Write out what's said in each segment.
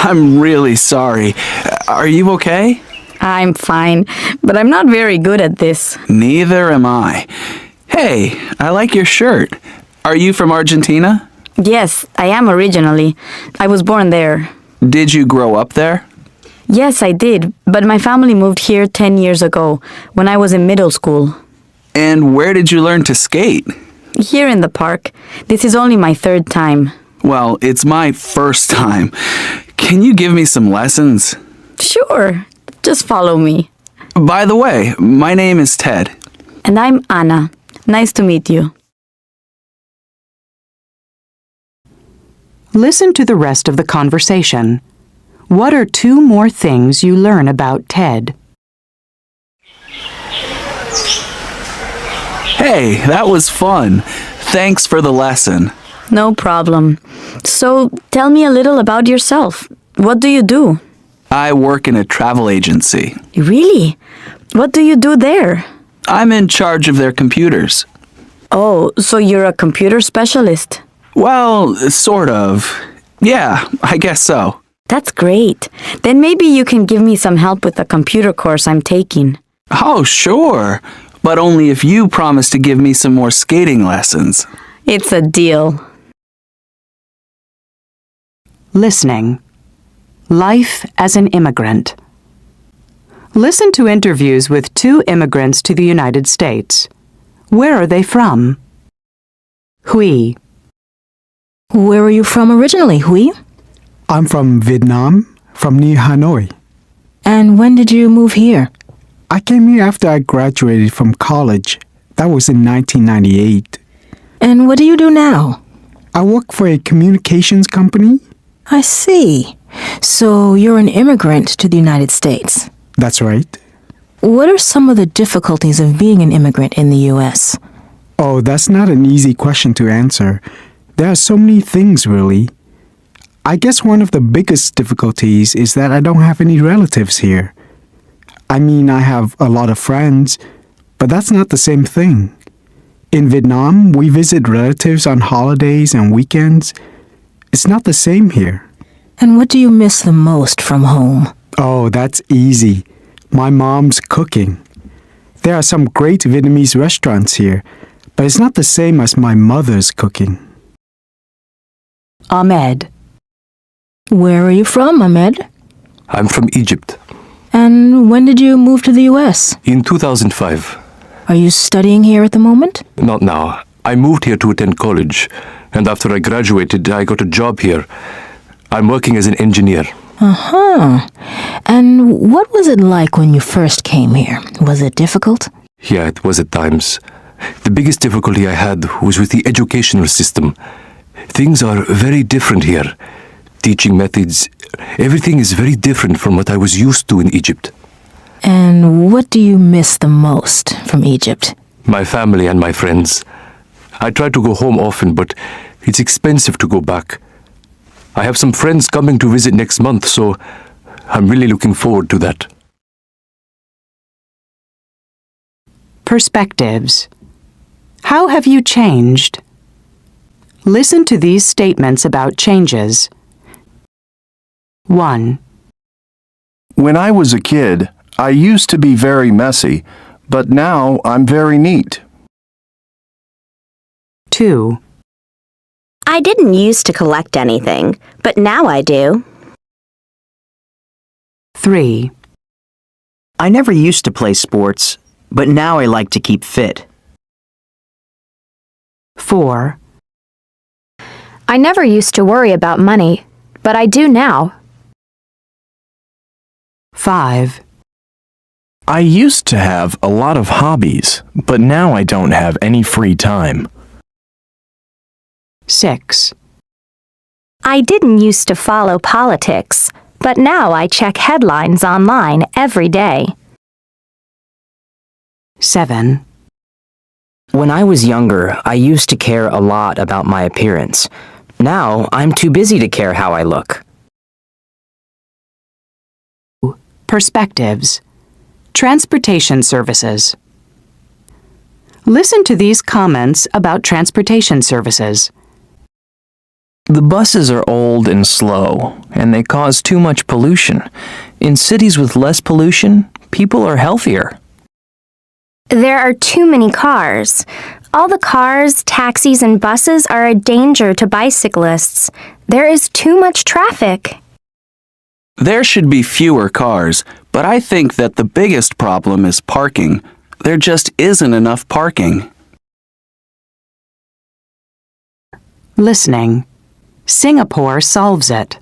I'm really sorry. Are you okay? I'm fine, but I'm not very good at this. Neither am I. Hey, I like your shirt. Are you from Argentina? Yes, I am originally. I was born there. Did you grow up there? Yes, I did, but my family moved here 10 years ago, when I was in middle school. And where did you learn to skate? Here in the park. This is only my third time. Well, it's my first time. Can you give me some lessons? Sure, just follow me. By the way, my name is Ted. And I'm Anna. Nice to meet you. Listen to the rest of the conversation. What are two more things you learn about Ted? Hey, that was fun. Thanks for the lesson. No problem. So, tell me a little about yourself. What do you do? I work in a travel agency. Really? What do you do there? I'm in charge of their computers. Oh, so you're a computer specialist? Well, sort of. Yeah, I guess so. That's great. Then maybe you can give me some help with the computer course I'm taking. Oh, sure. But only if you promise to give me some more skating lessons. It's a deal. Listening. Life as an immigrant. Listen to interviews with two immigrants to the United States. Where are they from? Huy. Where are you from originally, Huy? I'm from Vietnam, from near Hanoi. And when did you move here? I came here after I graduated from college. That was in 1998. And what do you do now? I work for a communications company. I see. So you're an immigrant to the United States. That's right. What are some of the difficulties of being an immigrant in the U.S.? Oh, that's not an easy question to answer. There are so many things, really. I guess one of the biggest difficulties is that I don't have any relatives here. I mean, I have a lot of friends, but that's not the same thing. In Vietnam, we visit relatives on holidays and weekends. It's not the same here. And what do you miss the most from home? Oh, that's easy. My mom's cooking. There are some great Vietnamese restaurants here, but it's not the same as my mother's cooking. Ahmed. Where are you from, Ahmed? I'm from Egypt. And when did you move to the U.S.? In 2005. Are you studying here at the moment? Not now. I moved here to attend college, and after I graduated, I got a job here. I'm working as an engineer. Uh-huh. And what was it like when you first came here? Was it difficult? Yeah, it was at times. The biggest difficulty I had was with the educational system. Things are very different here. Teaching methods, everything is very different from what I was used to in Egypt. And what do you miss the most from Egypt? My family and my friends. I try to go home often, but it's expensive to go back. I have some friends coming to visit next month, so I'm really looking forward to that. Perspectives. How have you changed? Listen to these statements about changes. 1. When I was a kid, I used to be very messy, but now I'm very neat. 2. I didn't used to collect anything, but now I do. 3. I never used to play sports, but now I like to keep fit. 4. I never used to worry about money, but I do now. 5. I used to have a lot of hobbies, but now I don't have any free time. 6. I didn't used to follow politics, but now I check headlines online every day. 7. When I was younger, I used to care a lot about my appearance. Now, I'm too busy to care how I look. Perspectives. Transportation services. Listen to these comments about transportation services. The buses are old and slow, and they cause too much pollution. In cities with less pollution, people are healthier. There are too many cars. All the cars, taxis, and buses are a danger to bicyclists. There is too much traffic. There should be fewer cars, but I think that the biggest problem is parking. There just isn't enough parking. Listening. Singapore solves it.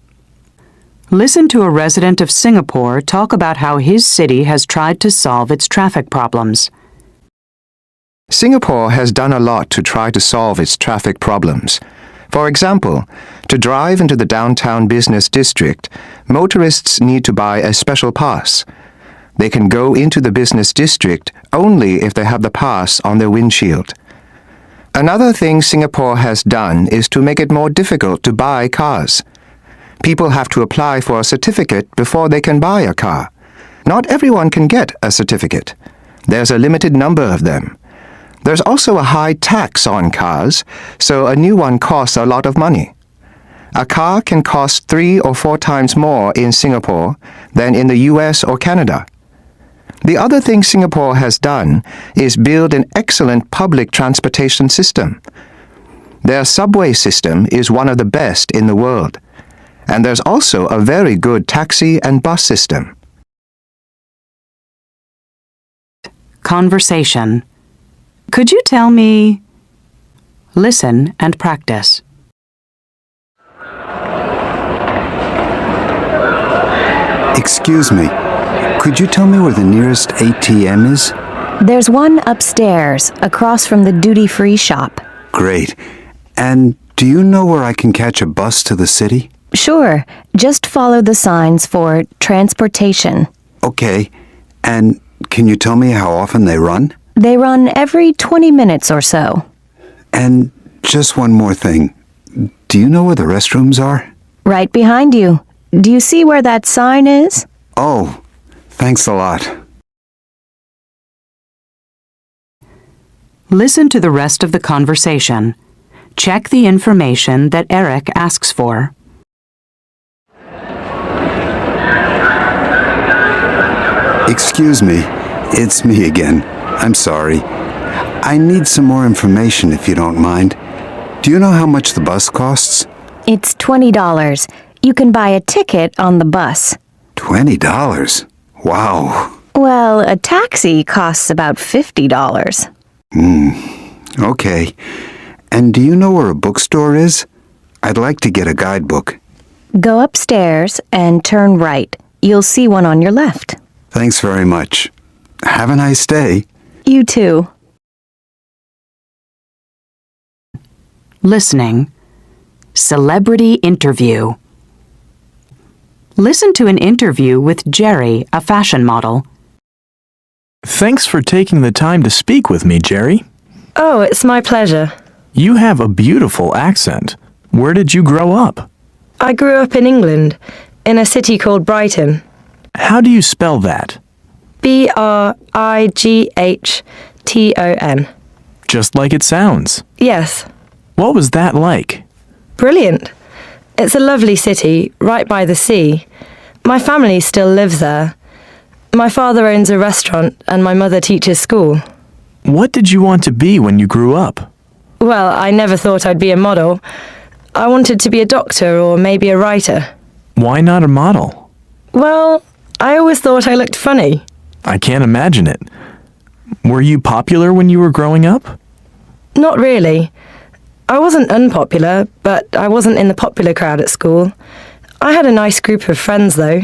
Listen to a resident of Singapore talk about how his city has tried to solve its traffic problems. Singapore has done a lot to try to solve its traffic problems. For example, to drive into the downtown business district, motorists need to buy a special pass. They can go into the business district only if they have the pass on their windshield. Another thing Singapore has done is to make it more difficult to buy cars. People have to apply for a certificate before they can buy a car. Not everyone can get a certificate. There's a limited number of them. There's also a high tax on cars, so a new one costs a lot of money. A car can cost 3 or 4 times more in Singapore than in the US or Canada. The other thing Singapore has done is build an excellent public transportation system. Their subway system is one of the best in the world, and there's also a very good taxi and bus system. Conversation. Could you tell me? Listen and practice. Excuse me. Could you tell me where the nearest ATM is? There's one upstairs, across from the duty-free shop. Great. And do you know where I can catch a bus to the city? Sure. Just follow the signs for transportation. Okay. And can you tell me how often they run? They run every 20 minutes or so. And just one more thing. Do you know where the restrooms are? Right behind you. Do you see where that sign is? Oh, thanks a lot. Listen to the rest of the conversation. Check the information that Eric asks for. Excuse me, it's me again. I'm sorry. I need some more information if you don't mind. Do you know how much the bus costs? It's $20. You can buy a ticket on the bus. $20? Wow. Well, a taxi costs about $50. Okay. And do you know where a bookstore is? I'd like to get a guidebook. Go upstairs and turn right. You'll see one on your left. Thanks very much. Have a nice day. You too. Listening. Celebrity interview. Listen to an interview with Jerry, a fashion model. Thanks for taking the time to speak with me, Jerry. Oh, it's my pleasure. You have a beautiful accent. Where did you grow up? I grew up in England, in a city called Brighton. How do you spell that? Brighton. Just like it sounds. Yes. What was that like? Brilliant. It's a lovely city, right by the sea. My family still lives there. My father owns a restaurant and my mother teaches school. What did you want to be when you grew up? Well, I never thought I'd be a model. I wanted to be a doctor or maybe a writer. Why not a model? Well, I always thought I looked funny. I can't imagine it. Were you popular when you were growing up? Not really. I wasn't unpopular, but I wasn't in the popular crowd at school. I had a nice group of friends, though.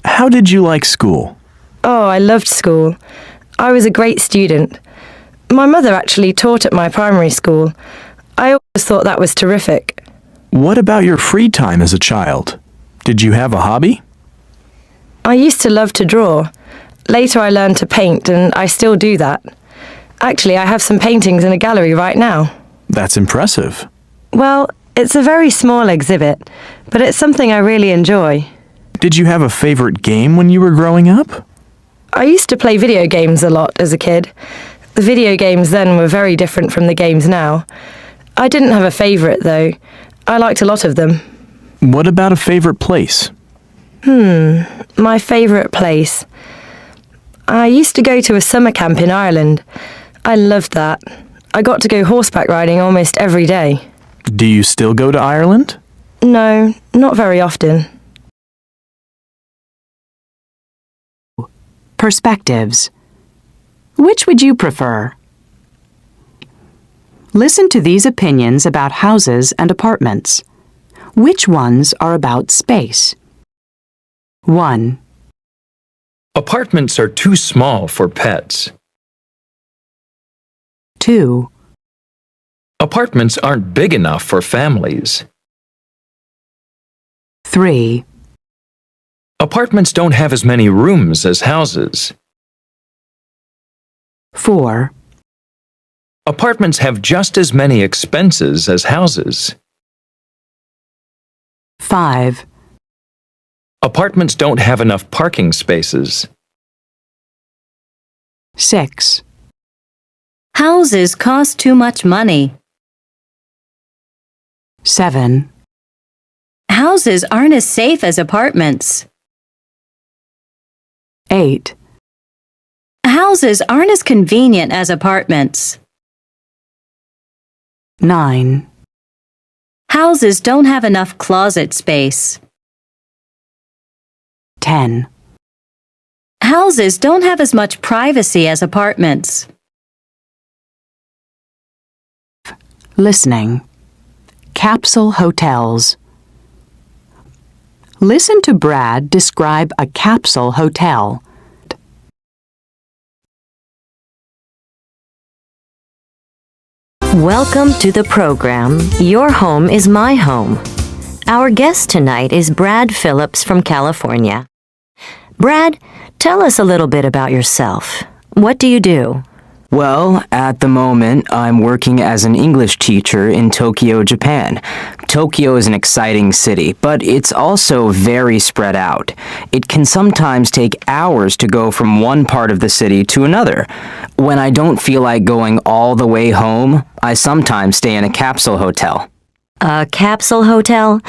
How did you like school? Oh, I loved school. I was a great student. My mother actually taught at my primary school. I always thought that was terrific. What about your free time as a child? Did you have a hobby? I used to love to draw. Later I learned to paint, and I still do that. Actually, I have some paintings in a gallery right now. That's impressive. Well, it's a very small exhibit, but it's something I really enjoy. Did you have a favorite game when you were growing up? I used to play video games a lot as a kid. The video games then were very different from the games now. I didn't have a favorite, though. I liked a lot of them. What about a favorite place? My favourite place. I used to go to a summer camp in Ireland. I loved that. I got to go horseback riding almost every day. Do you still go to Ireland? No, not very often. Perspectives. Which would you prefer? Listen to these opinions about houses and apartments. Which ones are about space? 1. Apartments are too small for pets. 2. Apartments aren't big enough for families. 3. Apartments don't have as many rooms as houses. 4. Apartments have just as many expenses as houses. 5. Apartments don't have enough parking spaces. 6. Houses cost too much money. 7. Houses aren't as safe as apartments. 8. Houses aren't as convenient as apartments. 9. Houses don't have enough closet space. 10. Houses don't have as much privacy as apartments. Listening. Capsule hotels. Listen to Brad describe a capsule hotel. Welcome to the program, Your Home is My Home. Our guest tonight is Brad Phillips from California. Brad, tell us a little bit about yourself. What do you do? Well, at the moment, I'm working as an English teacher in Tokyo, Japan. Tokyo is an exciting city, but it's also very spread out. It can sometimes take hours to go from one part of the city to another. When I don't feel like going all the way home, I sometimes stay in a capsule hotel. A capsule hotel?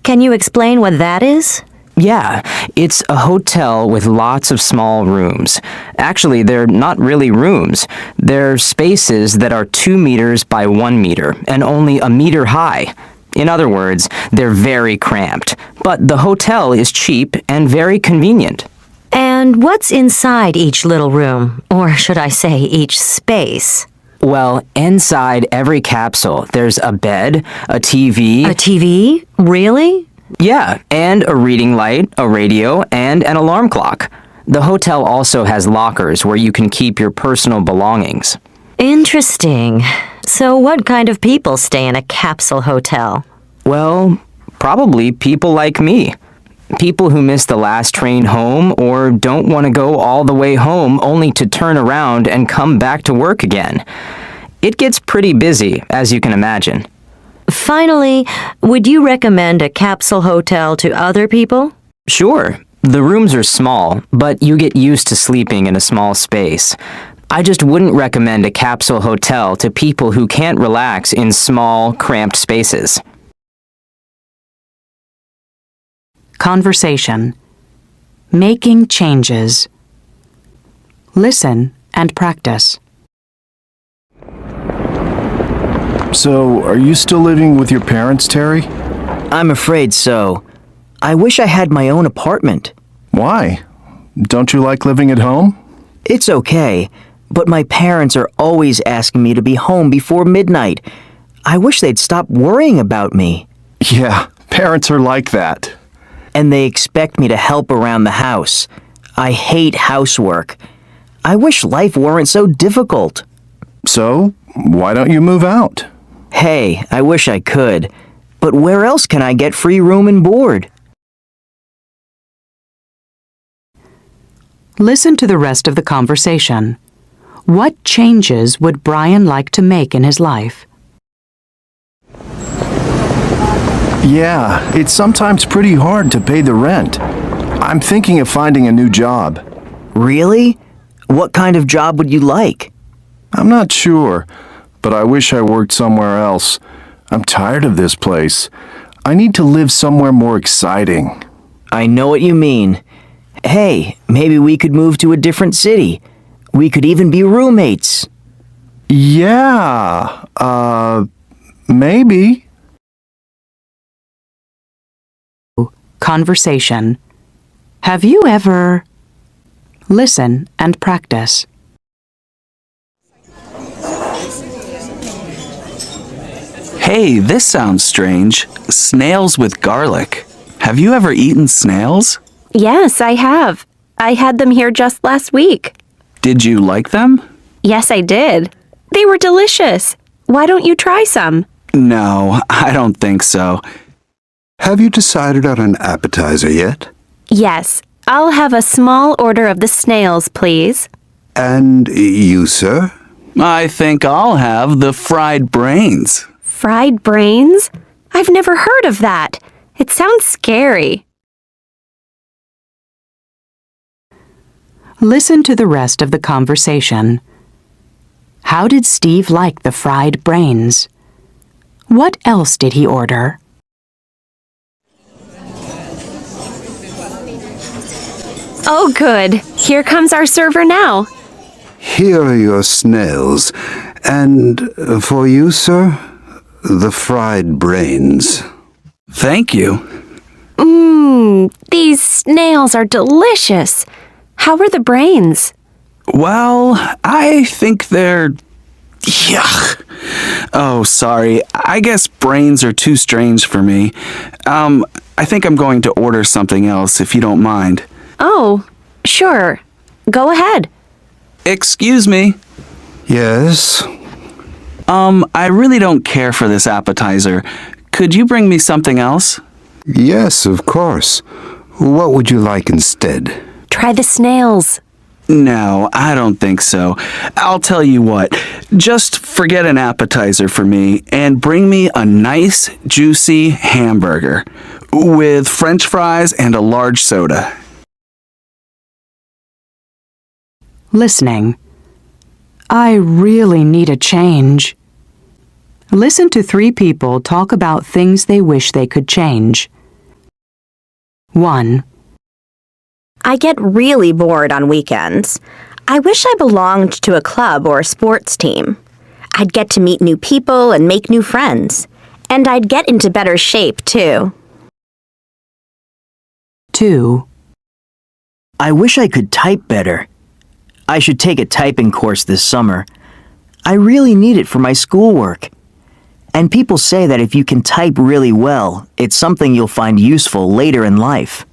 Can you explain what that is? Yeah, it's a hotel with lots of small rooms. Actually, they're not really rooms. They're spaces that are 2 meters by 1 meter and only a meter high. In other words, they're very cramped. But the hotel is cheap and very convenient. And what's inside each little room? Or should I say each space? Well, inside every capsule, there's a bed, a TV... A TV? Really? Yeah, and a reading light, a radio, and an alarm clock. The hotel also has lockers where you can keep your personal belongings. Interesting. So what kind of people stay in a capsule hotel? Well, probably people like me. People who miss the last train home or don't want to go all the way home only to turn around and come back to work again. It gets pretty busy, as you can imagine. Finally, would you recommend a capsule hotel to other people? Sure. The rooms are small, but you get used to sleeping in a small space. I just wouldn't recommend a capsule hotel to people who can't relax in small, cramped spaces. Conversation. Making changes. Listen and practice. So, are you still living with your parents, Terry? I'm afraid so. I wish I had my own apartment. Why? Don't you like living at home? It's okay, but my parents are always asking me to be home before midnight. I wish they'd stop worrying about me. Yeah, parents are like that. And they expect me to help around the house. I hate housework. I wish life weren't so difficult. So, why don't you move out? Hey, I wish I could. But where else can I get free room and board? Listen to the rest of the conversation. What changes would Brian like to make in his life? Yeah, it's sometimes pretty hard to pay the rent. I'm thinking of finding a new job. Really? What kind of job would you like? I'm not sure, but I wish I worked somewhere else. I'm tired of this place. I need to live somewhere more exciting. I know what you mean. Hey, maybe we could move to a different city. We could even be roommates. Yeah, maybe. Conversation. Have you ever... Listen and practice. Hey, this sounds strange. Snails with garlic. Have you ever eaten snails? Yes, I have. I had them here just last week. Did you like them? Yes, I did. They were delicious. Why don't you try some? No, I don't think so. Have you decided on an appetizer yet? Yes, I'll have a small order of the snails, please. And you, sir? I think I'll have the fried brains. Fried brains? I've never heard of that. It sounds scary. Listen to the rest of the conversation. How did Steve like the fried brains? What else did he order? Oh, good. Here comes our server now. Here are your snails. And for you, sir, the fried brains. Thank you. These snails are delicious. How are the brains? Well, I think they're... Yuck. Oh, sorry. I guess brains are too strange for me. I think I'm going to order something else, if you don't mind. Oh, sure. Go ahead. Excuse me. Yes? I really don't care for this appetizer. Could you bring me something else? Yes, of course. What would you like instead? Try the snails. No, I don't think so. I'll tell you what. Just forget an appetizer for me and bring me a nice, juicy hamburger with French fries and a large soda. Listening. I really need a change. Listen to 3 people talk about things they wish they could change. 1. I get really bored on weekends. I wish I belonged to a club or a sports team. I'd get to meet new people and make new friends. And I'd get into better shape, too. 2. I wish I could type better. I should take a typing course this summer. I really need it for my schoolwork. And people say that if you can type really well, it's something you'll find useful later in life.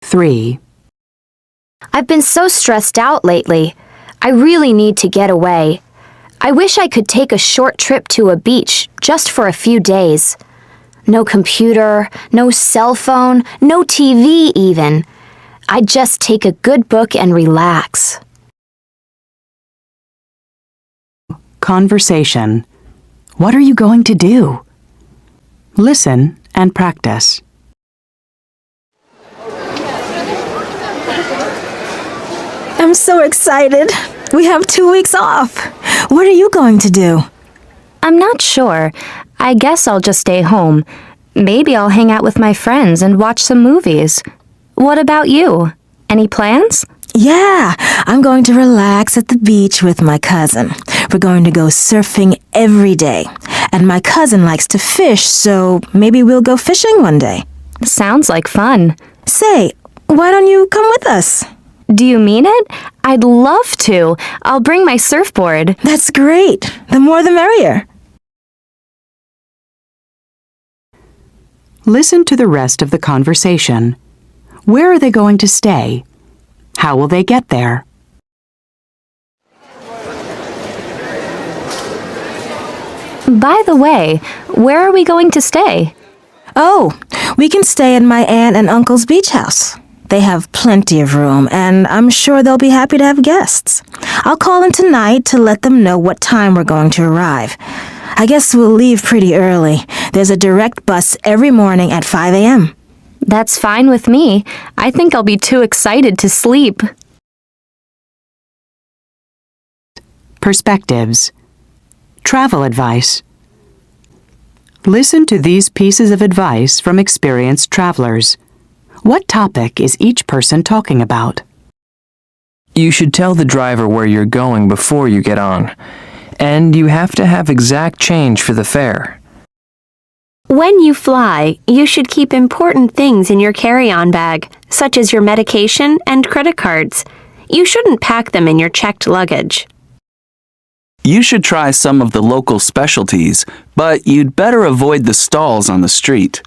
3. I've been so stressed out lately. I really need to get away. I wish I could take a short trip to a beach just for a few days. No computer, no cell phone, no TV even. I'd just take a good book and relax. Conversation. What are you going to do? Listen and practice. I'm so excited. We have 2 weeks off. What are you going to do? I'm not sure. I guess I'll just stay home. Maybe I'll hang out with my friends and watch some movies. What about you? Any plans? Yeah, I'm going to relax at the beach with my cousin. We're going to go surfing every day. And my cousin likes to fish, so maybe we'll go fishing one day. Sounds like fun. Say, why don't you come with us? Do you mean it? I'd love to. I'll bring my surfboard. That's great. The more the merrier. Listen to the rest of the conversation. Where are they going to stay? How will they get there? By the way, where are we going to stay? Oh, we can stay at my aunt and uncle's beach house. They have plenty of room, and I'm sure they'll be happy to have guests. I'll call them tonight to let them know what time we're going to arrive. I guess we'll leave pretty early. There's a direct bus every morning at 5 a.m. That's fine with me. I think I'll be too excited to sleep. Perspectives. Travel advice. Listen to these pieces of advice from experienced travelers. What topic is each person talking about? You should tell the driver where you're going before you get on. And you have to have exact change for the fare. When you fly, you should keep important things in your carry-on bag, such as your medication and credit cards. You shouldn't pack them in your checked luggage. You should try some of the local specialties, but you'd better avoid the stalls on the street.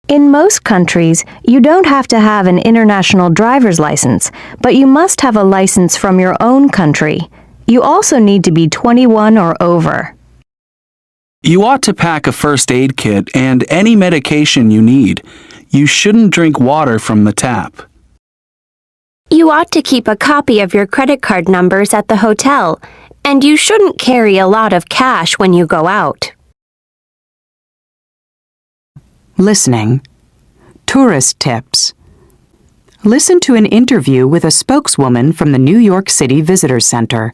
In most countries, you don't have to have an international driver's license, but you must have a license from your own country. You also need to be 21 or over. You ought to pack a first aid kit and any medication you need. You shouldn't drink water from the tap. You ought to keep a copy of your credit card numbers at the hotel, and you shouldn't carry a lot of cash when you go out. Listening. Tourist tips. Listen to an interview with a spokeswoman from the New York City Visitor Center.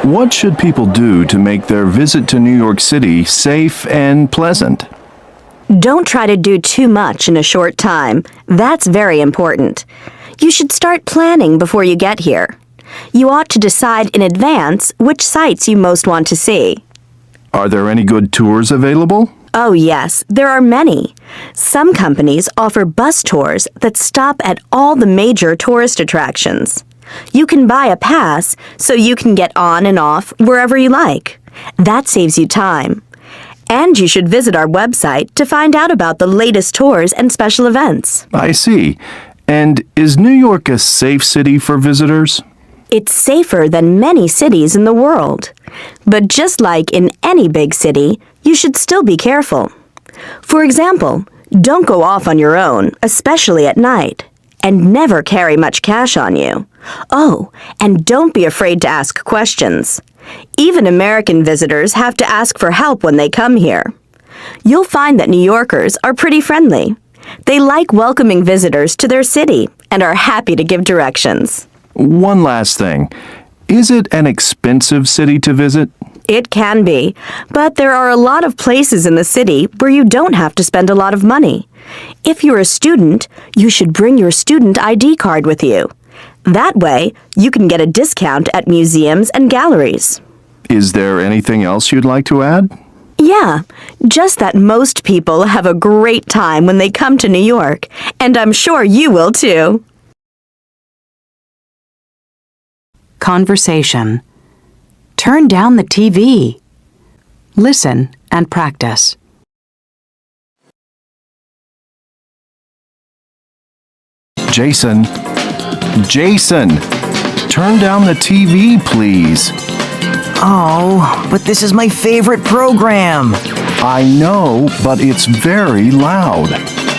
What should people do to make their visit to New York City safe and pleasant? Don't try to do too much in a short time. That's very important. You should start planning before you get here. You ought to decide in advance which sites you most want to see. Are there any good tours available? Oh yes, there are many. Some companies offer bus tours that stop at all the major tourist attractions. You can buy a pass so you can get on and off wherever you like. That saves you time. And you should visit our website to find out about the latest tours and special events. I see. And is New York a safe city for visitors? It's safer than many cities in the world. But just like in any big city, you should still be careful. For example, don't go off on your own, especially at night. And never carry much cash on you. Oh, and don't be afraid to ask questions. Even American visitors have to ask for help when they come here. You'll find that New Yorkers are pretty friendly. They like welcoming visitors to their city and are happy to give directions. One last thing. Is it an expensive city to visit? It can be, but there are a lot of places in the city where you don't have to spend a lot of money. If you're a student, you should bring your student ID card with you. That way, you can get a discount at museums and galleries. Is there anything else you'd like to add? Yeah, just that most people have a great time when they come to New York, and I'm sure you will too. Conversation. Turn down the TV. Listen and practice. Jason, turn down the TV, please. Oh, but this is my favorite program. I know, but it's very loud.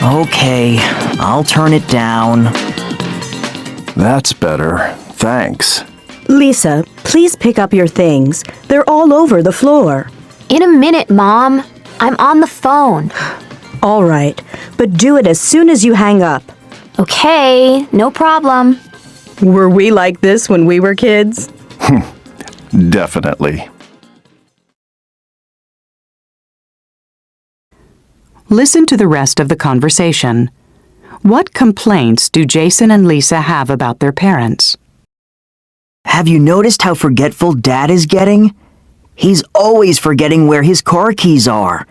Okay, I'll turn it down. That's better. Thanks. Lisa, please pick up your things. They're all over the floor. In a minute, Mom. I'm on the phone. All right, but do it as soon as you hang up. Okay, no problem. Were we like this when we were kids? Definitely. Listen to the rest of the conversation. What complaints do Jason and Lisa have about their parents? Have you noticed how forgetful Dad is getting? He's always forgetting where his car keys are.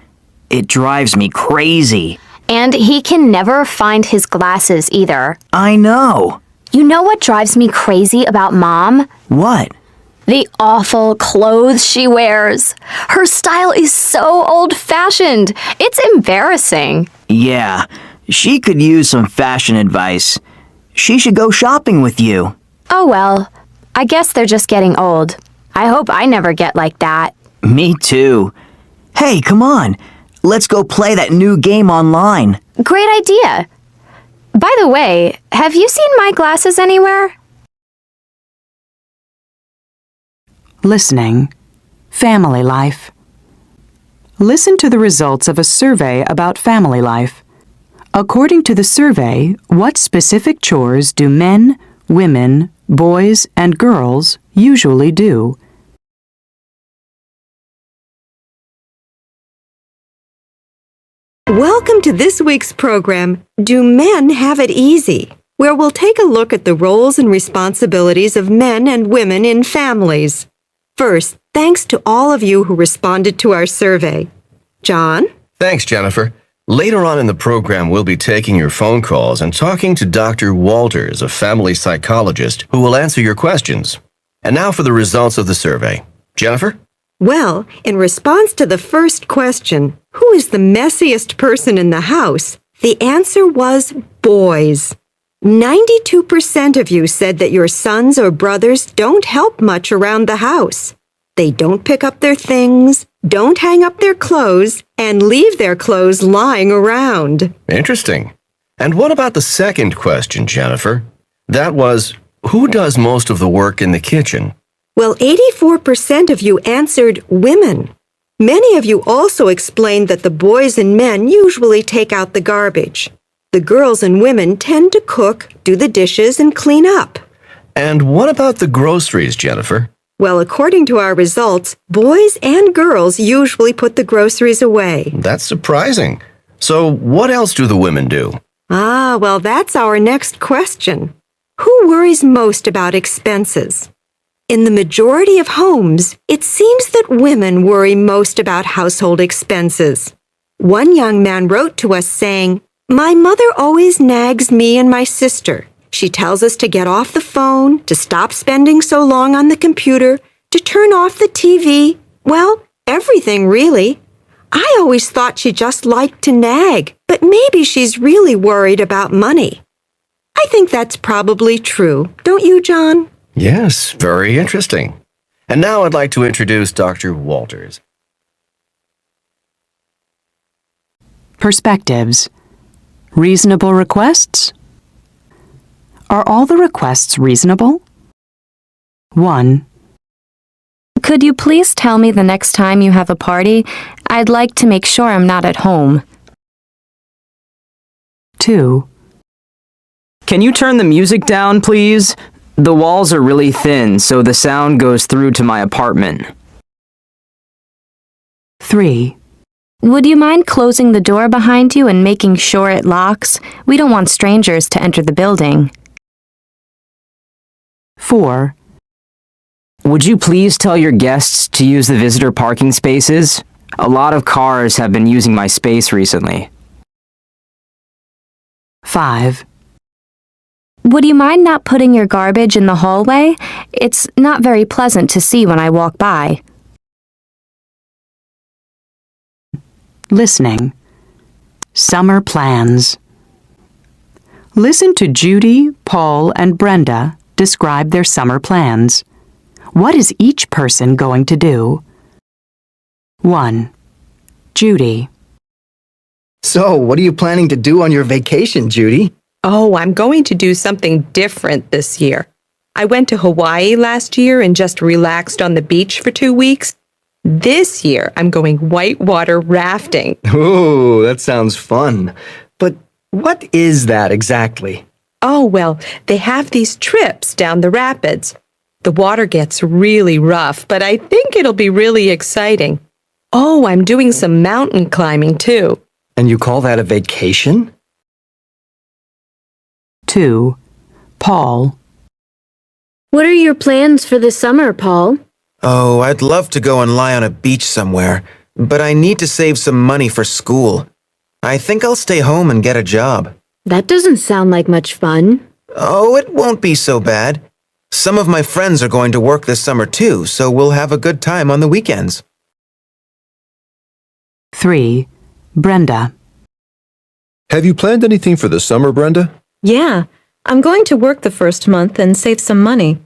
It drives me crazy. And he can never find his glasses either. I know. You know what drives me crazy about Mom? What? The awful clothes she wears. Her style is so old-fashioned. It's embarrassing. Yeah, she could use some fashion advice. She should go shopping with you. Oh well, I guess they're just getting old. I hope I never get like that. Me too. Hey, come on. Let's go play that new game online. Great idea. By the way, have you seen my glasses anywhere? Listening. Family life. Listen to the results of a survey about family life. According to the survey, what specific chores do men, women, boys, and girls usually do. Welcome to this week's program, Do Men Have It Easy?, where we'll take a look at the roles and responsibilities of men and women in families. First, thanks to all of you who responded to our survey. John? Thanks, Jennifer. Later on in the program, we'll be taking your phone calls and talking to Dr. Walters, a family psychologist, who will answer your questions. And now for the results of the survey. Jennifer? Well, in response to the first question, who is the messiest person in the house? The answer was boys. 92% of you said that your sons or brothers don't help much around the house. They don't pick up their things, don't hang up their clothes, and leave their clothes lying around. Interesting. And what about the second question, Jennifer? That was, who does most of the work in the kitchen? Well, 84% of you answered women. Many of you also explained that the boys and men usually take out the garbage. The girls and women tend to cook, do the dishes, and clean up. And what about the groceries, Jennifer? Well, according to our results, boys and girls usually put the groceries away. That's surprising. So what else do the women do? Well, that's our next question. Who worries most about expenses? In the majority of homes, it seems that women worry most about household expenses. One young man wrote to us saying, "My mother always nags me and my sister. She tells us to get off the phone, to stop spending so long on the computer, to turn off the TV. Well, everything really. I always thought she just liked to nag, but maybe she's really worried about money." I think that's probably true. Don't you, John? Yes, very interesting. And now I'd like to introduce Dr. Walters. Perspectives. Reasonable requests? Are all the requests reasonable? 1. Could you please tell me the next time you have a party? I'd like to make sure I'm not at home. 2. Can you turn the music down, please? The walls are really thin, so the sound goes through to my apartment. 3. Would you mind closing the door behind you and making sure it locks? We don't want strangers to enter the building. 4. Would you please tell your guests to use the visitor parking spaces? A lot of cars have been using my space recently. 5. Would you mind not putting your garbage in the hallway? It's not very pleasant to see when I walk by. Listening. Summer plans. Listen to Judy, Paul, and Brenda describe their summer plans. What is each person going to do? 1. Judy. So, what are you planning to do on your vacation, Judy? Oh, I'm going to do something different this year. I went to Hawaii last year and just relaxed on the beach for 2 weeks. This year, I'm going whitewater rafting. Ooh, that sounds fun. But what is that exactly? Oh, well, they have these trips down the rapids. The water gets really rough, but I think it'll be really exciting. Oh, I'm doing some mountain climbing too. And you call that a vacation? 2. Paul. What are your plans for the summer, Paul? Oh, I'd love to go and lie on a beach somewhere, but I need to save some money for school. I think I'll stay home and get a job. That doesn't sound like much fun. Oh, it won't be so bad. Some of my friends are going to work this summer too, so we'll have a good time on the weekends. 3. Brenda. Have you planned anything for the summer, Brenda? Yeah, I'm going to work the first month and save some money.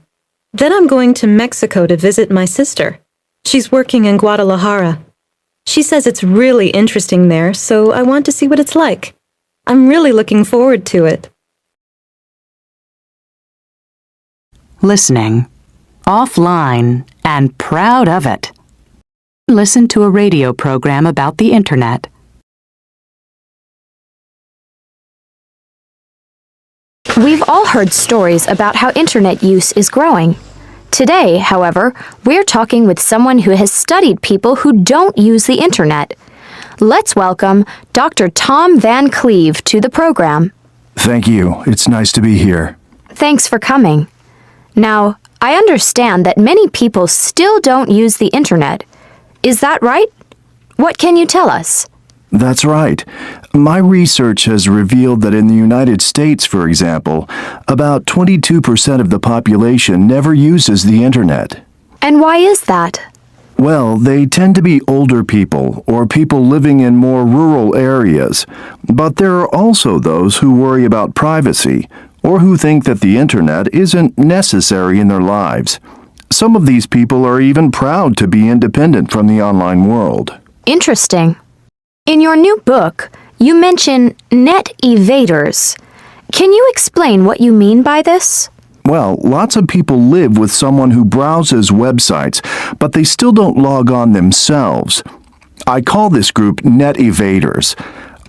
Then I'm going to Mexico to visit my sister. She's working in Guadalajara. She says it's really interesting there, so I want to see what it's like. I'm really looking forward to it. Listening. Offline and proud of it. Listen to a radio program about the Internet. We've all heard stories about how internet use is growing. Today, however, we're talking with someone who has studied people who don't use the internet. Let's welcome Dr. Tom Van Cleve to the program. Thank you. It's nice to be here. Thanks for coming. Now, I understand that many people still don't use the internet. Is that right? What can you tell us? That's right. My research has revealed that in the United States, for example, about 22% of the population never uses the internet. And why is that? Well, they tend to be older people or people living in more rural areas. But there are also those who worry about privacy or who think that the internet isn't necessary in their lives. Some of these people are even proud to be independent from the online world. Interesting. In your new book, you mention net evaders. Can you explain what you mean by this? Well, lots of people live with someone who browses websites, but they still don't log on themselves. I call this group net evaders.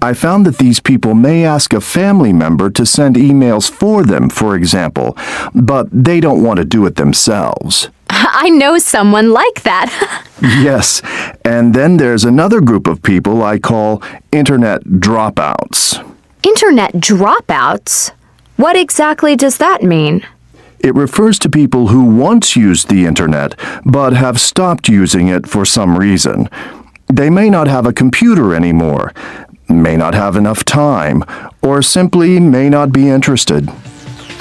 I found that these people may ask a family member to send emails for them, for example, but they don't want to do it themselves. I know someone like that. Yes, and then there's another group of people I call internet dropouts. Internet dropouts? What exactly does that mean? It refers to people who once used the internet, but have stopped using it for some reason. They may not have a computer anymore, may not have enough time, or simply may not be interested.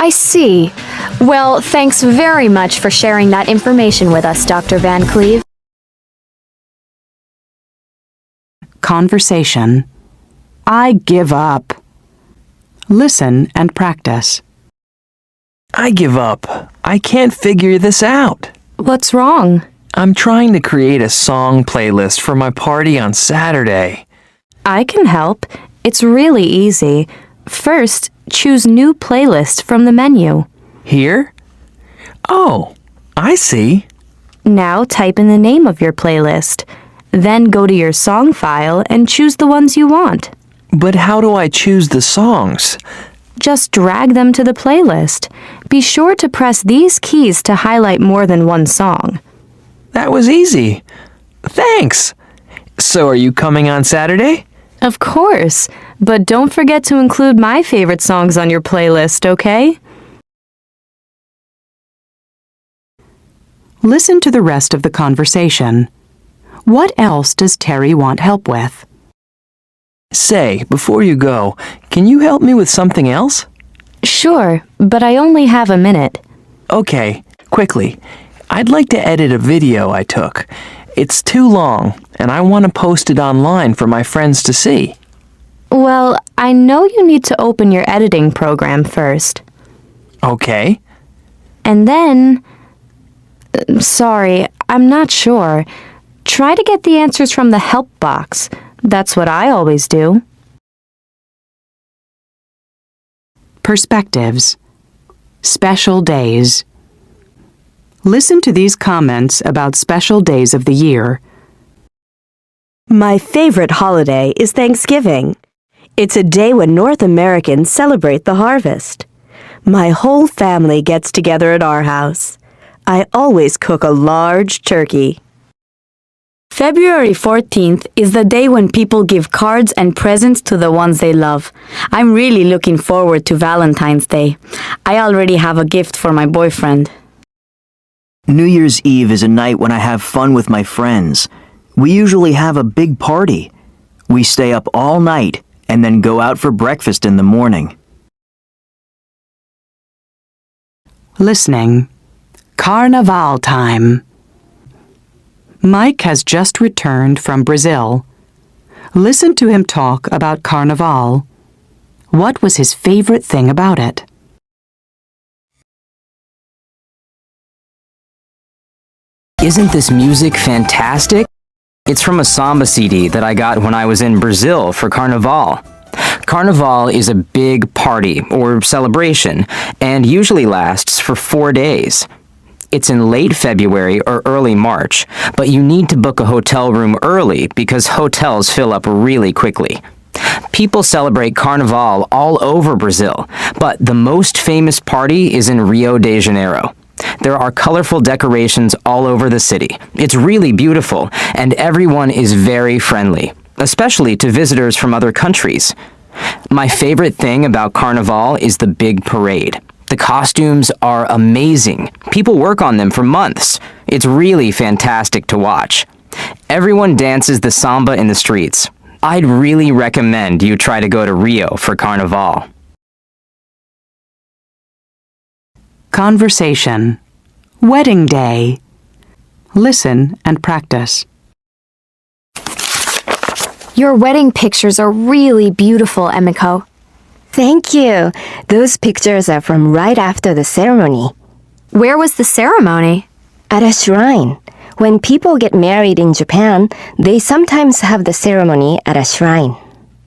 I see. Well, thanks very much for sharing that information with us, Dr. Van Cleve. Conversation. I give up. Listen and practice. I give up. I can't figure this out. What's wrong? I'm trying to create a song playlist for my party on Saturday. I can help. It's really easy. First, choose New Playlist from the menu. Here? Oh, I see. Now type in the name of your playlist. Then go to your song file and choose the ones you want. But how do I choose the songs? Just drag them to the playlist. Be sure to press these keys to highlight more than one song. That was easy. Thanks. So are you coming on Saturday? Of course, but don't forget to include my favorite songs on your playlist, okay? Listen to the rest of the conversation. What else does Terry want help with? Say, before you go, can you help me with something else? Sure, but I only have a minute. Okay, quickly. I'd like to edit a video I took. It's too long, and I want to post it online for my friends to see. Well, I know you need to open your editing program first. Okay. And then... Sorry, I'm not sure. Try to get the answers from the help box. That's what I always do. Perspectives. Special days. Listen to these comments about special days of the year. My favorite holiday is Thanksgiving. It's a day when North Americans celebrate the harvest. My whole family gets together at our house. I always cook a large turkey. February 14th is the day when people give cards and presents to the ones they love. I'm really looking forward to Valentine's Day. I already have a gift for my boyfriend. New Year's Eve is a night when I have fun with my friends. We usually have a big party. We stay up all night and then go out for breakfast in the morning. Listening. Carnival time. Mike has just returned from Brazil. Listen to him talk about Carnival. What was his favorite thing about it? Isn't this music fantastic? It's from a samba CD that I got when I was in Brazil for Carnival. Carnival is a big party or celebration and usually lasts for 4 days. It's in late February or early March, but you need to book a hotel room early because hotels fill up really quickly. People celebrate Carnival all over Brazil, but the most famous party is in Rio de Janeiro. There are colorful decorations all over the city. It's really beautiful, and everyone is very friendly, especially to visitors from other countries. My favorite thing about Carnival is the big parade. The costumes are amazing. People work on them for months. It's really fantastic to watch. Everyone dances the samba in the streets. I'd really recommend you try to go to Rio for Carnival. Conversation. Wedding day. Listen and practice. Your wedding pictures are really beautiful, Emiko. Thank you. Those pictures are from right after the ceremony. Where was the ceremony? At a shrine. When people get married in Japan, they sometimes have the ceremony at a shrine.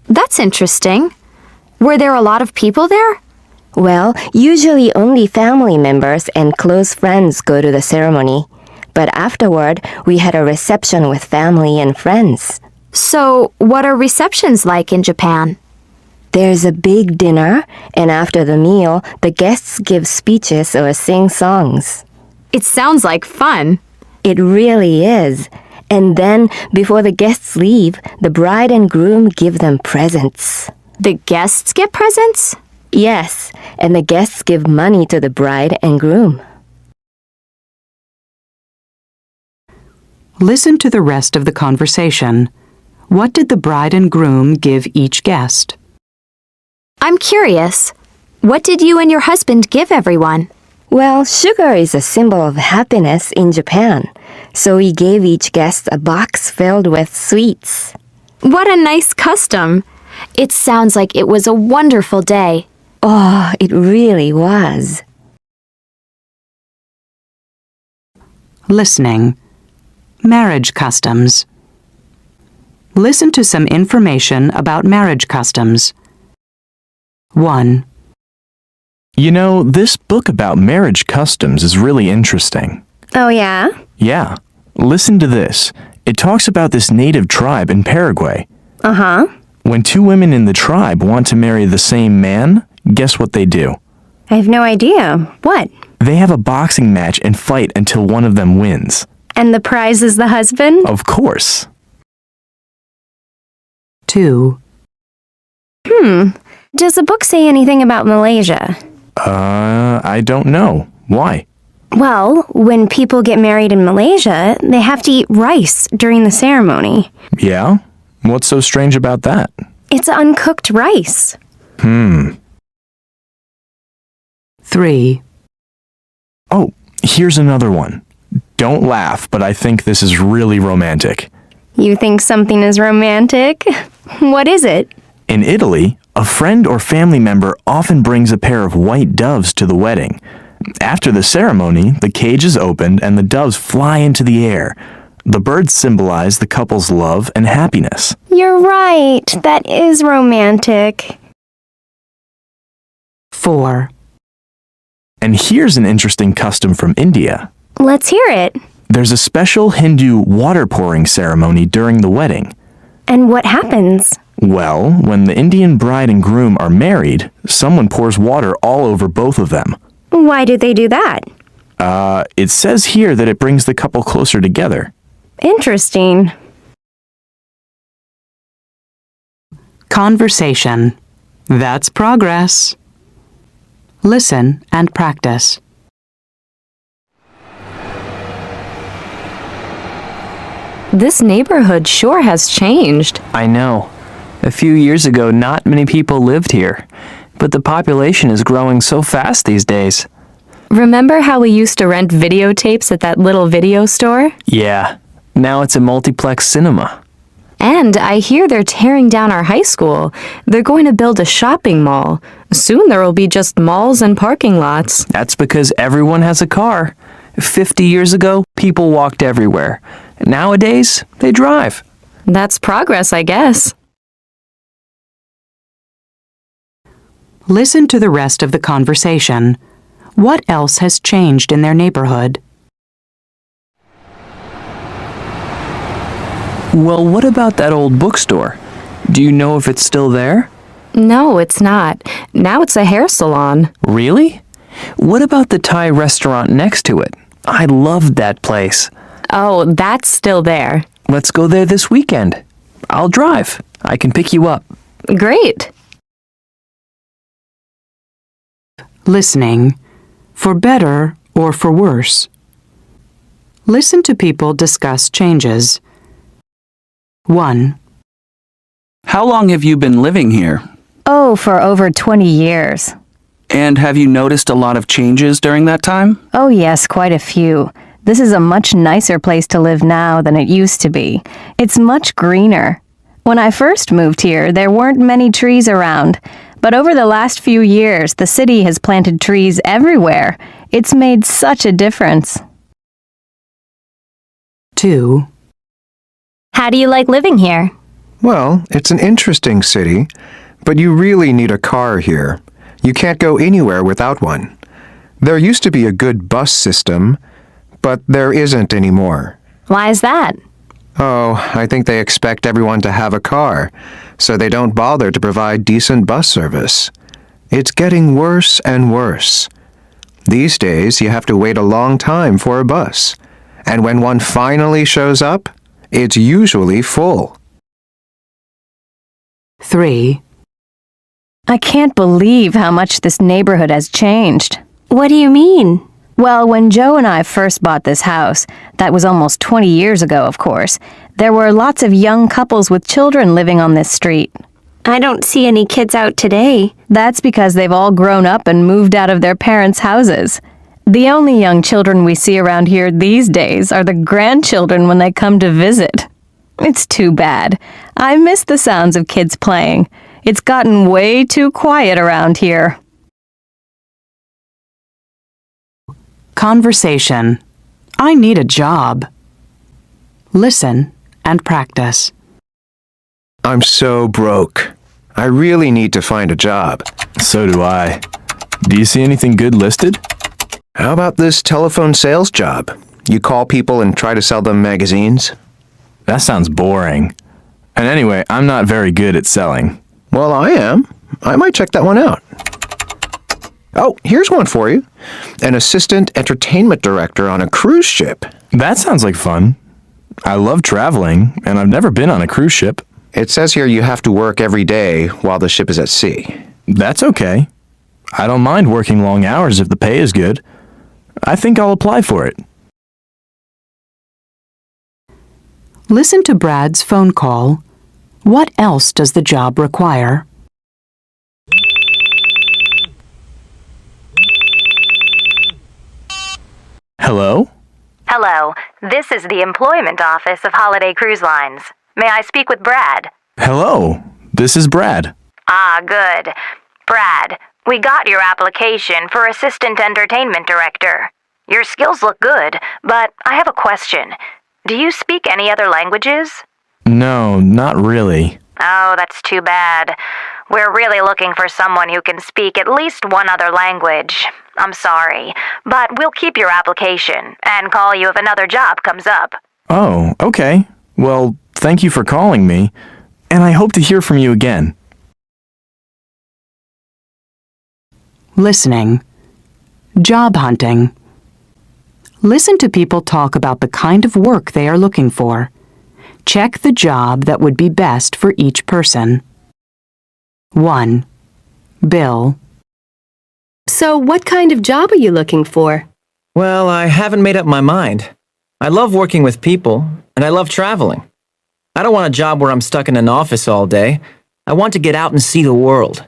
That's interesting. Were there a lot of people there? Well, usually only family members and close friends go to the ceremony. But afterward, we had a reception with family and friends. So, what are receptions like in Japan? There's a big dinner, and after the meal, the guests give speeches or sing songs. It sounds like fun. It really is. And then, before the guests leave, the bride and groom give them presents. The guests get presents? Yes, and the guests give money to the bride and groom. Listen to the rest of the conversation. What did the bride and groom give each guest? I'm curious. What did you and your husband give everyone? Well, sugar is a symbol of happiness in Japan, so we gave each guest a box filled with sweets. What a nice custom. It sounds like it was a wonderful day. Oh, it really was. Listening. Marriage customs. Listen to some information about marriage customs. 1. You know, this book about marriage customs is really interesting. Oh, yeah? Yeah. Listen to this. It talks about this native tribe in Paraguay. Uh-huh. When two women in the tribe want to marry the same man, guess what they do? I have no idea. What? They have a boxing match and fight until one of them wins. And the prize is the husband? Of course. 2. Does the book say anything about Malaysia? I don't know. Why? Well, when people get married in Malaysia, they have to eat rice during the ceremony. Yeah? What's so strange about that? It's uncooked rice. 3. Oh, here's another one. Don't laugh, but I think this is really romantic. You think something is romantic? What is it? In Italy, a friend or family member often brings a pair of white doves to the wedding. After the ceremony, the cage is opened and the doves fly into the air. The birds symbolize the couple's love and happiness. You're right. That is romantic. 4. And here's an interesting custom from India. Let's hear it. There's a special Hindu water pouring ceremony during the wedding. And what happens? Well, when the Indian bride and groom are married, someone pours water all over both of them. Why do they do that? It says here that it brings the couple closer together. Interesting. Conversation. That's progress. Listen and practice. This neighborhood sure has changed. I know. A few years ago, not many people lived here, but the population is growing so fast these days. Remember how we used to rent videotapes at that little video store? Yeah, now it's a multiplex cinema. And I hear they're tearing down our high school. They're going to build a shopping mall. Soon there will be just malls and parking lots. That's because everyone has a car. 50 years ago, people walked everywhere. Nowadays, they drive. That's progress, I guess. Listen to the rest of the conversation. What else has changed in their neighborhood? Well, what about that old bookstore? Do you know if it's still there? No, it's not. Now it's a hair salon. Really? What about the Thai restaurant next to it? I loved that place. Oh, that's still there. Let's go there this weekend. I'll drive. I can pick you up. Great. Listening, for better or for worse. Listen to people discuss changes. 1. How long have you been living here? Oh, for over 20 years. And have you noticed a lot of changes during that time? Oh yes, quite a few. This is a much nicer place to live now than it used to be. It's much greener. When I first moved here, there weren't many trees around. But over the last few years, the city has planted trees everywhere. It's made such a difference. 2. How do you like living here? Well, it's an interesting city, but you really need a car here. You can't go anywhere without one. There used to be a good bus system, but there isn't anymore. Why is that? Oh, I think they expect everyone to have a car, so they don't bother to provide decent bus service. It's getting worse and worse. These days, you have to wait a long time for a bus, and when one finally shows up, it's usually full. 3. I can't believe how much this neighborhood has changed. What do you mean? Well, when Joe and I first bought this house, that was almost 20 years ago, of course, there were lots of young couples with children living on this street. I don't see any kids out today. That's because they've all grown up and moved out of their parents' houses. The only young children we see around here these days are the grandchildren when they come to visit. It's too bad. I miss the sounds of kids playing. It's gotten way too quiet around here. Conversation. I need a job. Listen and practice. I'm so broke. I really need to find a job. So do I. Do you see anything good listed? How about this telephone sales job? You call people and try to sell them magazines? That sounds boring. And anyway, I'm not very good at selling. Well, I am. I might check that one out. Oh, here's one for you. An assistant entertainment director on a cruise ship. That sounds like fun. I love traveling, and I've never been on a cruise ship. It says here you have to work every day while the ship is at sea. That's okay. I don't mind working long hours if the pay is good. I think I'll apply for it. Listen to Brad's phone call. What else does the job require? Hello? Hello, this is the employment office of Holiday Cruise Lines. May I speak with Brad? Hello, this is Brad. Ah, good. Brad, we got your application for Assistant Entertainment Director. Your skills look good, but I have a question. Do you speak any other languages? No, not really. Oh, that's too bad. We're really looking for someone who can speak at least one other language. I'm sorry, but we'll keep your application and call you if another job comes up. Oh, okay. Well, thank you for calling me, and I hope to hear from you again. Listening. Job hunting. Listen to people talk about the kind of work they are looking for. Check the job that would be best for each person. 1. Bill. So what kind of job are you looking for? Well, I haven't made up my mind. I love working with people, and I love traveling. I don't want a job where I'm stuck in an office all day. I want to get out and see the world.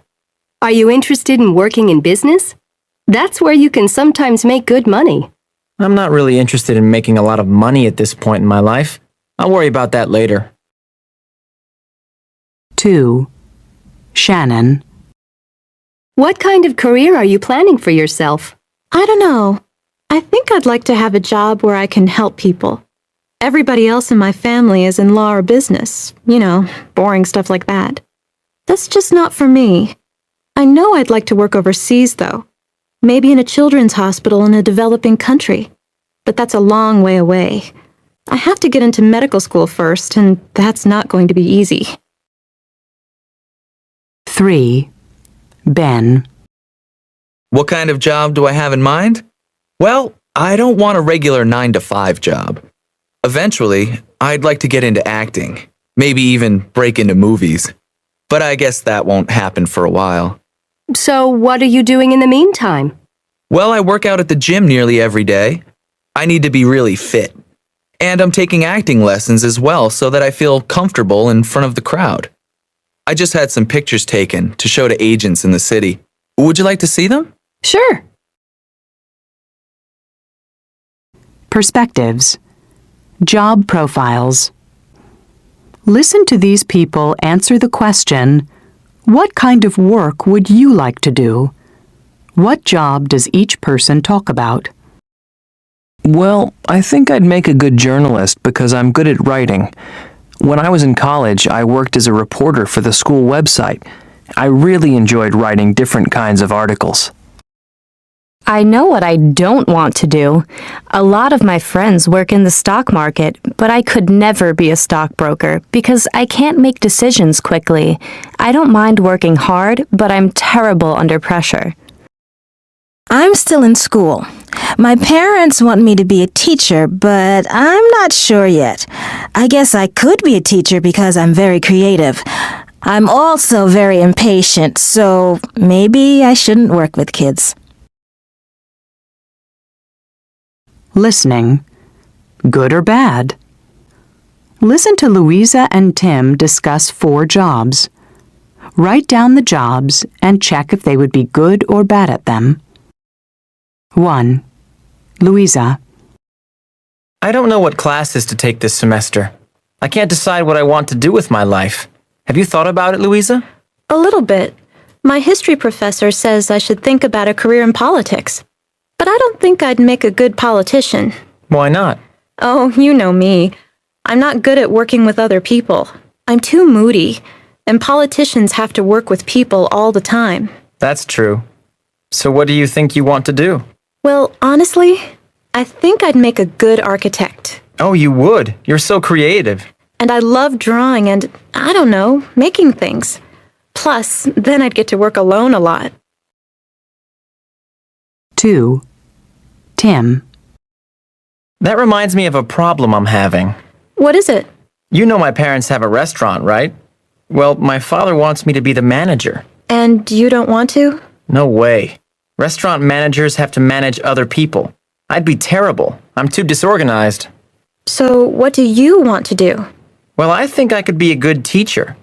Are you interested in working in business? That's where you can sometimes make good money. I'm not really interested in making a lot of money at this point in my life. I'll worry about that later. 2. Shannon. What kind of career are you planning for yourself? I don't know. I think I'd like to have a job where I can help people. Everybody else in my family is in law or business. You know, boring stuff like that. That's just not for me. I know I'd like to work overseas, though. Maybe in a children's hospital in a developing country. But that's a long way away. I have to get into medical school first, and that's not going to be easy. 3. Ben. What kind of job do I have in mind? Well, I don't want a regular 9-to-5 job. Eventually, I'd like to get into acting, maybe even break into movies. But I guess that won't happen for a while. So, what are you doing in the meantime? Well, I work out at the gym nearly every day. I need to be really fit. And I'm taking acting lessons as well so that I feel comfortable in front of the crowd. I just had some pictures taken to show to agents in the city. Would you like to see them? Sure. Perspectives. Job profiles. Listen to these people answer the question, what kind of work would you like to do? What job does each person talk about? Well, I think I'd make a good journalist because I'm good at writing. When I was in college, I worked as a reporter for the school website. I really enjoyed writing different kinds of articles. I know what I don't want to do. A lot of my friends work in the stock market, but I could never be a stockbroker because I can't make decisions quickly. I don't mind working hard, but I'm terrible under pressure. I'm still in school. My parents want me to be a teacher, but I'm not sure yet. I guess I could be a teacher because I'm very creative. I'm also very impatient, so maybe I shouldn't work with kids. Listening. Good or bad? Listen to Louisa and Tim discuss 4 jobs. Write down the jobs and check if they would be good or bad at them. 1. Louisa. I don't know what classes to take this semester. I can't decide what I want to do with my life. Have you thought about it, Louisa? A little bit. My history professor says I should think about a career in politics. But I don't think I'd make a good politician. Why not? Oh, you know me. I'm not good at working with other people. I'm too moody, and politicians have to work with people all the time. That's true. So what do you think you want to do? Well, honestly, I think I'd make a good architect. Oh, you would. You're so creative. And I love drawing and, I don't know, making things. Plus, then I'd get to work alone a lot. 2. Tim. That reminds me of a problem I'm having. What is it? You know my parents have a restaurant, right? Well, my father wants me to be the manager. And you don't want to? No way. Restaurant managers have to manage other people. I'd be terrible. I'm too disorganized. So what do you want to do? Well, I think I could be a good teacher.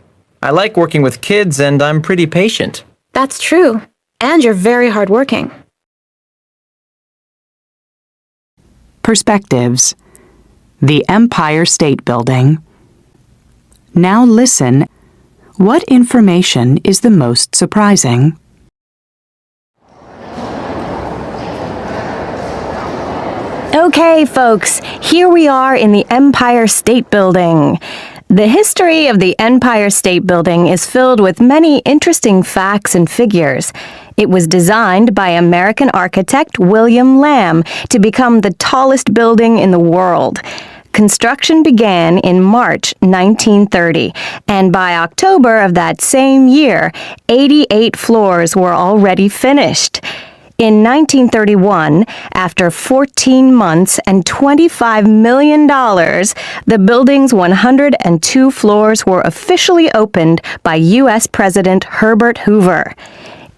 I like working with kids and I'm pretty patient. That's true. And you're very hardworking. Perspectives. The Empire State Building. Now listen. What information is the most surprising? Okay, folks, here we are in the Empire State Building. The history of the Empire State Building is filled with many interesting facts and figures. It was designed by American architect William Lamb to become the tallest building in the world. Construction began in March 1930, and by October of that same year, 88 floors were already finished. In 1931, after 14 months and $25 million, the building's 102 floors were officially opened by U.S. President Herbert Hoover.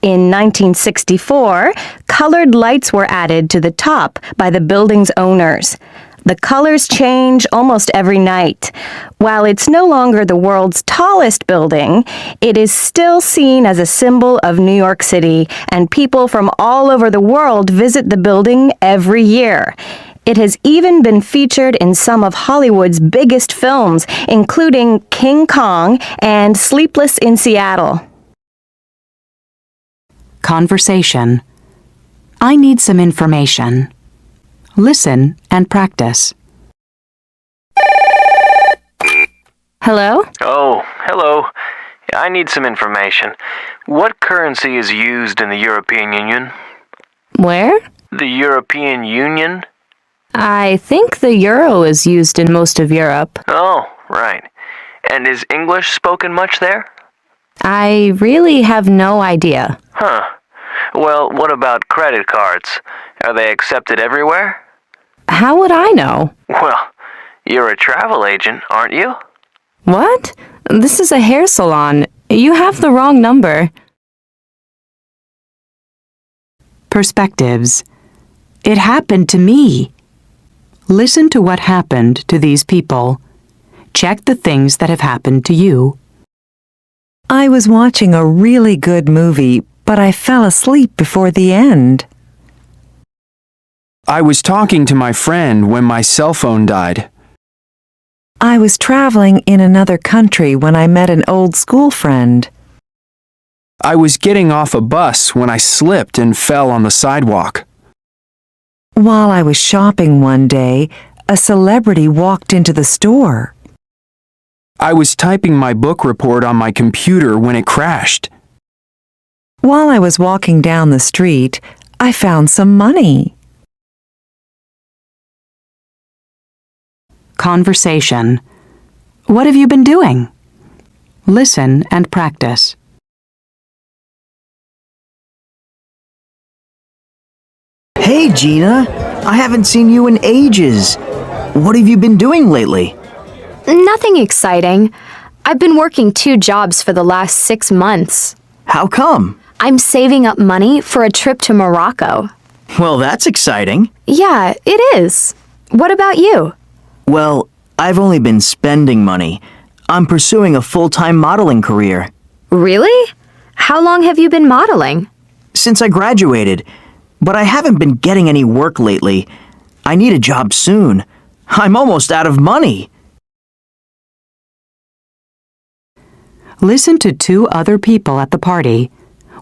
In 1964, colored lights were added to the top by the building's owners. The colors change almost every night. While it's no longer the world's tallest building, it is still seen as a symbol of New York City, and people from all over the world visit the building every year. It has even been featured in some of Hollywood's biggest films, including King Kong and Sleepless in Seattle. Conversation. I need some information. Listen and practice. Hello? Oh, hello. I need some information. What currency is used in the European Union? Where? The European Union? I think the euro is used in most of Europe. Oh, right. And is English spoken much there? I really have no idea. Huh. Well, what about credit cards? Are they accepted everywhere? How would I know? Well, you're a travel agent, aren't you? What? This is a hair salon. You have the wrong number. Perspectives. It happened to me. Listen to what happened to these people. Check the things that have happened to you. I was watching a really good movie, but I fell asleep before the end. I was talking to my friend when my cell phone died. I was traveling in another country when I met an old school friend. I was getting off a bus when I slipped and fell on the sidewalk. While I was shopping one day, a celebrity walked into the store. I was typing my book report on my computer when it crashed. While I was walking down the street, I found some money. Conversation. What have you been doing? Listen and practice. Hey, Gina. I haven't seen you in ages. What have you been doing lately? Nothing exciting. I've been working 2 jobs for the last 6 months. How come? I'm saving up money for a trip to Morocco. Well, that's exciting. Yeah, it is. What about you? Well, I've only been spending money. I'm pursuing a full-time modeling career. Really? How long have you been modeling? Since I graduated, but I haven't been getting any work lately. I need a job soon. I'm almost out of money. Listen to 2 other people at the party.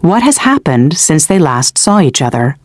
What has happened since they last saw each other?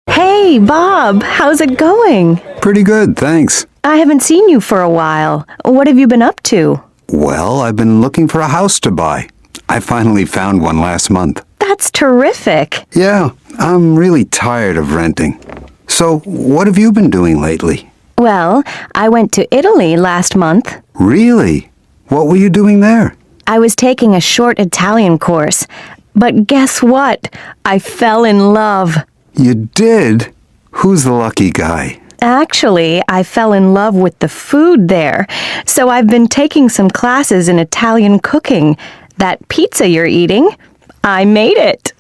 Hey, Bob, how's it going? Pretty good, thanks. I haven't seen you for a while. What have you been up to? Well, I've been looking for a house to buy. I finally found one last month. That's terrific. Yeah, I'm really tired of renting. So, what have you been doing lately? Well, I went to Italy last month. Really? What were you doing there? I was taking a short Italian course. But guess what? I fell in love. You did? Who's the lucky guy? Actually, I fell in love with the food there. So I've been taking some classes in Italian cooking. That pizza you're eating, I made it.